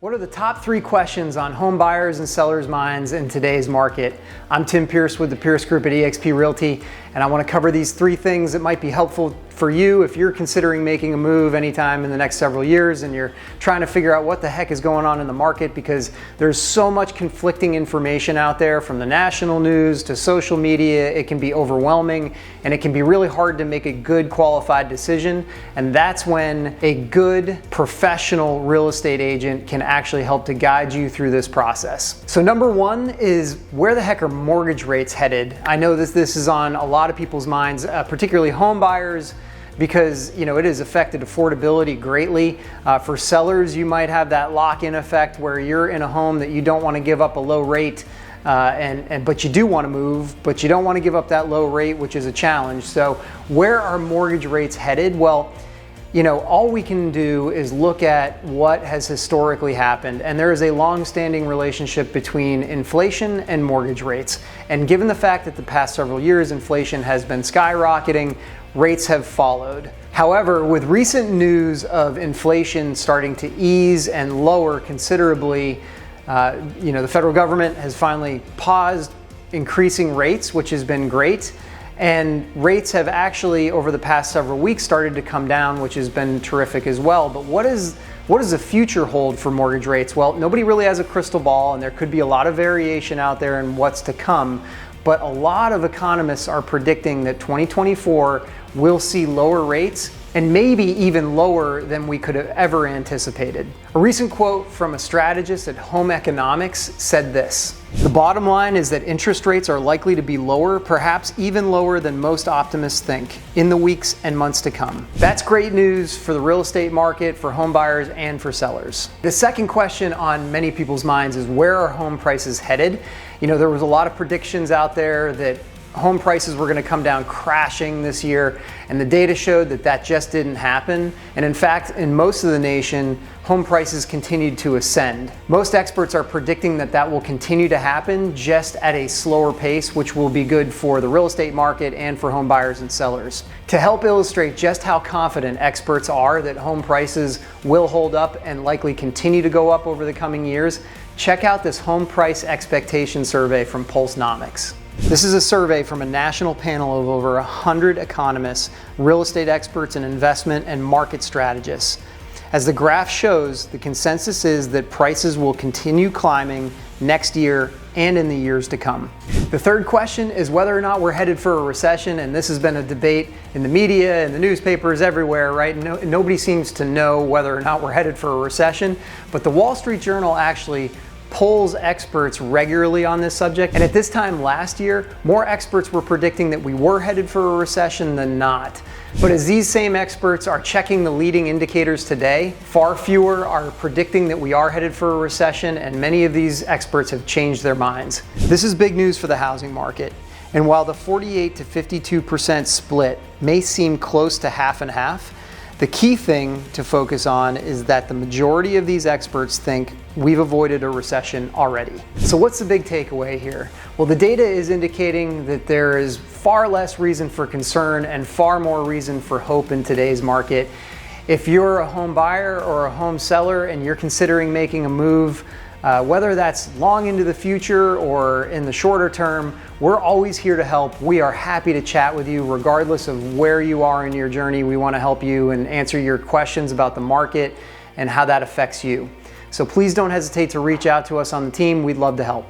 What are the top 3 questions on home buyers and sellers' minds in today's market? I'm Tim Pierce with the Pierce Group at eXp Realty, and I want to cover these 3 things that might be helpful for you if you're considering making a move anytime in the next several years and you're trying to figure out what the heck is going on in the market, because there's so much conflicting information out there from the national news to social media. It can be overwhelming and it can be really hard to make a good qualified decision, and that's when a good professional real estate agent can actually help to guide you through this process. So number 1 is, where the heck are mortgage rates headed? I know this is on a lot of people's minds, particularly home buyers, because it has affected affordability greatly. For sellers, you might have that lock-in effect where you're in a home that you don't want to give up a low rate, but you do want to move, but you don't want to give up that low rate, which is a challenge. So where are mortgage rates headed? Well, all we can do is look at what has historically happened, and there is a long-standing relationship between inflation and mortgage rates. And given the fact that the past several years inflation has been skyrocketing, rates have followed. However, with recent news of inflation starting to ease and lower considerably, the federal government has finally paused increasing rates, which has been great. And rates have actually, over the past several weeks, started to come down, which has been terrific as well. But what does the future hold for mortgage rates? Well, nobody really has a crystal ball, and there could be a lot of variation out there in what's to come. But a lot of economists are predicting that 2024 will see lower rates, and maybe even lower than we could have ever anticipated. A recent quote from a strategist at Home Economics said this: "The bottom line is that interest rates are likely to be lower, perhaps even lower than most optimists think, in the weeks and months to come." That's great news for the real estate market, for home buyers, and for sellers. The second question on many people's minds is, where are home prices headed? There was a lot of predictions out there that home prices were going to come down crashing this year, and the data showed that that just didn't happen. And in fact, in most of the nation, home prices continued to ascend. Most experts are predicting that that will continue to happen, just at a slower pace, which will be good for the real estate market and for home buyers and sellers. To help illustrate just how confident experts are that home prices will hold up and likely continue to go up over the coming years, check out this home price expectation survey from Pulsenomics. This is a survey from a national panel of over 100 economists, real estate experts, and investment and market strategists. As the graph shows, the consensus is that prices will continue climbing next year and in the years to come. The third question is whether or not we're headed for a recession, and this has been a debate in the media and the newspapers everywhere, right? Nobody seems to know whether or not we're headed for a recession, but the Wall Street Journal actually polls experts regularly on this subject, and at this time last year, more experts were predicting that we were headed for a recession than not. But as these same experts are checking the leading indicators today, far fewer are predicting that we are headed for a recession, and many of these experts have changed their minds. This is big news for the housing market, and while the 48 to 52% split may seem close to half and half, the key thing to focus on is that the majority of these experts think we've avoided a recession already. So what's the big takeaway here? Well, the data is indicating that there is far less reason for concern and far more reason for hope in today's market. If you're a home buyer or a home seller and you're considering making a move, whether that's long into the future or in the shorter term, we're always here to help. We are happy to chat with you regardless of where you are in your journey. We want to help you and answer your questions about the market and how that affects you. So please don't hesitate to reach out to us on the team. We'd love to help.